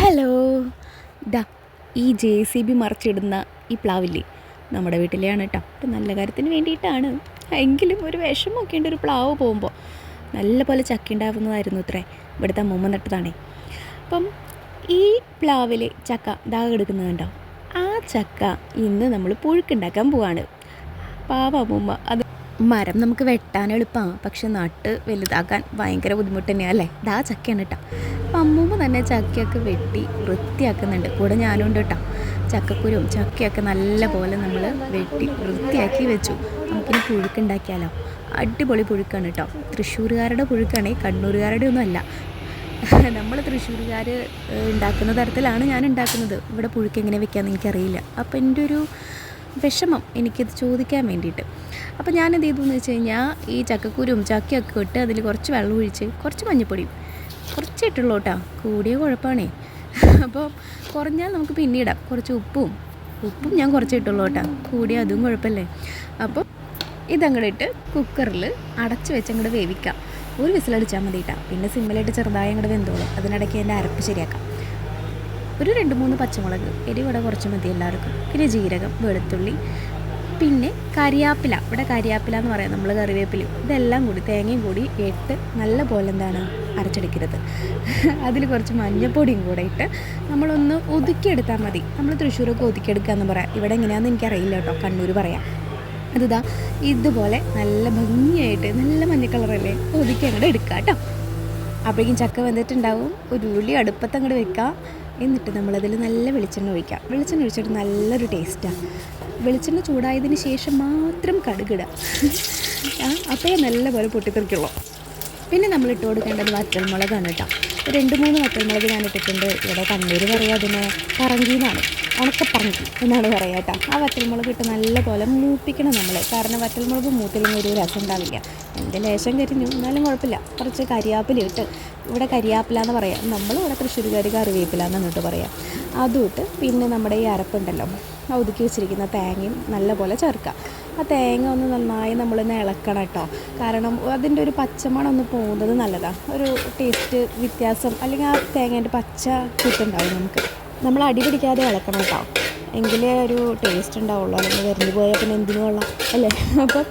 Hello. ദാ ഈ JCB മറിച്ചിടുന്ന ഈ പ്ലാവില്ലേ, നമ്മുടെ വീട്ടിലെയാണ് കേട്ടോ. ഒരു നല്ല കാര്യത്തിന് വേണ്ടിയിട്ടാണ്. എങ്കിലും ഒരു വിഷമമൊക്കെ ഉണ്ട് ഒരു പ്ലാവ് പോകുമ്പോൾ. നല്ല പോലെ ചക്ക ഉണ്ടാവുന്നതായിരുന്നു ഇത്രേ, ഇവിടുത്തെ അമ്മൂമ്മ നട്ടതാണേ. അപ്പം ഈ പ്ലാവിലെ ചക്ക ദാ എടുക്കുന്നത് കണ്ടോ. ആ ചക്ക ഇന്ന് നമ്മൾ പുഴുക്കുണ്ടാക്കാൻ പോവാണ്. പാവ അമ്മൂമ്മ. അത് മരം നമുക്ക് വെട്ടാൻ എളുപ്പമാണ്, പക്ഷെ നട്ട് വലുതാക്കാൻ ഭയങ്കര ബുദ്ധിമുട്ട് തന്നെയാണ് അല്ലേ. ദാ ചക്കയാണ് കേട്ടോ. അപ്പം അമ്മൂമ്മ തന്നെ ചക്കയൊക്കെ വെട്ടി വൃത്തിയാക്കുന്നുണ്ട്, കൂടെ ഞാനും ഉണ്ട് കേട്ടോ. ചക്കക്കുരും ചക്കയൊക്കെ നല്ല പോലെ നമ്മൾ വെട്ടി വൃത്തിയാക്കി വെച്ചു. നമുക്കിനി പുഴുക്കുണ്ടാക്കിയാലോ. അടിപൊളി പുഴുക്കാണ് കേട്ടോ. തൃശ്ശൂരുകാരുടെ പുഴുക്കാണ്, കണ്ണൂരുകാരുടെ ഒന്നും അല്ല. നമ്മൾ തൃശ്ശൂരുകാർ ഉണ്ടാക്കുന്ന തരത്തിലാണ് ഞാൻ ഉണ്ടാക്കുന്നത്. ഇവിടെ പുഴുക്ക് എങ്ങനെ വെക്കാമെന്ന് എനിക്കറിയില്ല. അപ്പോൾ എൻ്റെ ഒരു വിഷമം എനിക്കത് ചോദിക്കാൻ വേണ്ടിയിട്ട്. അപ്പോൾ ഞാൻ എന്ത് ചെയ്തു എന്ന് വെച്ച് കഴിഞ്ഞാൽ, ഈ ചക്കക്കുരും ചക്കയൊക്കെ ഇട്ട് അതിൽ കുറച്ച് വെള്ളം ഒഴിച്ച് കുറച്ച് മഞ്ഞൾപ്പൊടിയും കുറച്ച് ഇട്ടുള്ളൂ കേട്ടോ. കൂടിയ കുഴപ്പമാണേ. അപ്പോൾ കുറഞ്ഞാൽ നമുക്ക് പിന്നീടാം. കുറച്ച് ഉപ്പും ഞാൻ കുറച്ച് ഇട്ടുള്ളൂ കേട്ടോ. കൂടിയ അതും കുഴപ്പമില്ലേ. അപ്പോൾ ഇതങ്ങോട്ട് ഇട്ട് കുക്കറിൽ അടച്ച് വെച്ച് അങ്ങോട്ട് വേവിക്കാം. ഒരു വിസിലടിച്ചാൽ മതി കേട്ടോ. പിന്നെ സിമ്മിലിട്ട് ചെറുതായി അങ്ങോട്ട് വെന്തോളും. അതിനിടയ്ക്ക് അതിൻ്റെ അരപ്പ് ശരിയാക്കാം. ഒരു 2-3 പച്ചമുളക്, എരിവിടെ കുറച്ച് മതി എല്ലാവർക്കും. പിന്നെ ജീരകം, വെളുത്തുള്ളി, പിന്നെ കരിയാപ്പില. ഇവിടെ കരിയാപ്പില എന്ന് പറയാം, നമ്മൾ കറിവേപ്പില. ഇതെല്ലാം കൂടി തേങ്ങയും കൂടി ഇട്ട് നല്ല പോലെ അരച്ചെടുക്കരുത്. അതിൽ കുറച്ച് മഞ്ഞൾപ്പൊടിയും കൂടെ ഇട്ട് നമ്മളൊന്ന് ഒതുക്കിയെടുത്താൽ മതി. നമ്മൾ തൃശ്ശൂരൊക്കെ ഒതുക്കിയെടുക്കുക എന്ന് പറയാം. ഇവിടെ എങ്ങനെയാണെന്ന് എനിക്കറിയില്ല കേട്ടോ, കണ്ണൂർ പറയാം. അതിതാ ഇതുപോലെ നല്ല ഭംഗിയായിട്ട് നല്ല മഞ്ഞ കളറല്ലേ ഒതുക്കി അങ്ങോട്ട് എടുക്കുക കേട്ടോ. അപ്പോഴേക്കും ചക്ക വെന്തിട്ടുണ്ടാവും. ഒരു ഉരുളി അടുപ്പത്ത് അങ്ങോട്ട് വെക്കുക. എന്നിട്ട് നമ്മളതിൽ നല്ല വെളിച്ചെണ്ണ ഒഴിക്കാം. വെളിച്ചെണ്ണ ഒഴിച്ചിട്ട് നല്ലൊരു ടേസ്റ്റാണ്. വെളിച്ചെണ്ണ ചൂടായതിന് ശേഷം മാത്രം കടുകിടുക. അപ്പോഴേ നല്ല പോലെ പൊട്ടിത്തെറിക്കുള്ളൂ. പിന്നെ നമ്മൾ ഇട്ട് കൊടുക്കേണ്ടത് വറ്റൽമുളകാണ് കേട്ടോ. 2-3 വറ്റൽമുളക് ഞാൻ ഇട്ടിട്ടുണ്ട്. ഇവിടെ കണ്ണൂർ പറയുക അതിനെ പറങ്കിന്നാണ്, ഉണക്കപ്പറങ്കി എന്നാണ് പറയുക കേട്ടോ. ആ വറ്റൽമുളക് ഇട്ട് നല്ല പോലെ മൂപ്പിക്കണം നമ്മൾ. കാരണം വറ്റൽമുളക് മൂത്തില്ലെങ്കിൽ ഒരു രസം ഉണ്ടാവില്ല. എൻ്റെ ലേശം കരിഞ്ഞു, എന്നാലും കുഴപ്പമില്ല. കുറച്ച് കരിയാപ്പില ഇട്ട്, ഇവിടെ കരിയാപ്പില എന്ന് പറയാം, നമ്മളിവിടെ തൃശ്ശൂരുകാർ കറിവേപ്പില എന്നിട്ട് പറയാം. അതും ഇട്ട് പിന്നെ നമ്മുടെ ഈ അരപ്പുണ്ടല്ലോ, ഒതുക്കി വെച്ചിരിക്കുന്ന തേങ്ങയും നല്ല പോലെ ചേർക്കുക. ആ തേങ്ങ ഒന്ന് നന്നായി നമ്മളൊന്ന് ഇളക്കണം കേട്ടോ. കാരണം അതിൻ്റെ ഒരു പച്ചമണം ഒന്ന് പോകുന്നത് നല്ലതാണ്. ഒരു ടേസ്റ്റ് വ്യത്യാസം, അല്ലെങ്കിൽ ആ തേങ്ങേൻ്റെ പച്ച കൂട്ടുണ്ടാവും നമുക്ക്. നമ്മൾ അടി പിടിക്കാതെ ഇളക്കണം കേട്ടോ, എങ്കിലേ ഒരു ടേസ്റ്റ് ഉണ്ടാവുള്ളൂ. അല്ലെങ്കിൽ വെറുതെ പോയാൽ പിന്നെ എന്തിനു കൊള്ളാം അല്ലേ. അപ്പോൾ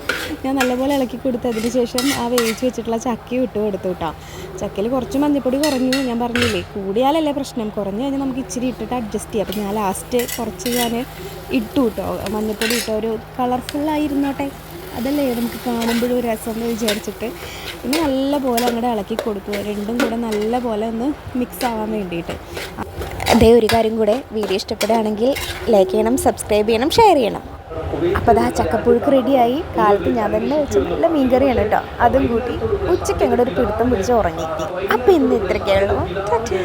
ഞാൻ നല്ലപോലെ ഇളക്കി കൊടുത്തതിന് ശേഷം ആ വേവിച്ച് വെച്ചിട്ടുള്ള ചക്കയും ഇട്ട് കൊടുത്തു കേട്ടോ. ചക്കയിൽ കുറച്ച് മഞ്ഞൾപ്പൊടി കുറഞ്ഞു, ഞാൻ പറഞ്ഞില്ലേ. കൂടിയാലല്ലേ പ്രശ്നം, കുറഞ്ഞു കഴിഞ്ഞാൽ നമുക്ക് ഇച്ചിരി ഇട്ടിട്ട് അഡ്ജസ്റ്റ് ചെയ്യാം. അപ്പോൾ ഞാൻ ലാസ്റ്റ് കുറച്ച് ഞാൻ ഇട്ടു കേട്ടോ, മഞ്ഞൾപ്പൊടി ഇട്ടോ. ഒരു കളർഫുള്ളായിരുന്നോട്ടെ, അതല്ലേ നമുക്ക് കാണുമ്പോഴും രസം എന്ന് വിചാരിച്ചിട്ട്. പിന്നെ നല്ല പോലെ അങ്ങോട്ട് ഇളക്കി കൊടുത്തു. രണ്ടും കൂടെ നല്ല പോലെ ഒന്ന് മിക്സ് ആവാൻ വേണ്ടിയിട്ട്. അതേ ഒരു കാര്യം കൂടെ, വീഡിയോ ഇഷ്ടപ്പെടുകയാണെങ്കിൽ ലൈക്ക് ചെയ്യണം, സബ്സ്ക്രൈബ് ചെയ്യണം, ഷെയർ ചെയ്യണം. അപ്പോൾ അതാ ചക്കപ്പുഴുക്ക് റെഡിയായി. കാലത്ത് ഞാൻ തന്നെ വെച്ച് നല്ല മീൻകറിയാണ് കേട്ടോ. അതും കൂട്ടി ഉച്ചയ്ക്ക് അങ്ങോട്ട് ഒരു പിടുത്തം പിടിച്ച് ഉറങ്ങി. അപ്പോൾ ഇന്ന് ഇത്രയ്ക്കേ ഉള്ളൂ. ടാറ്റാ.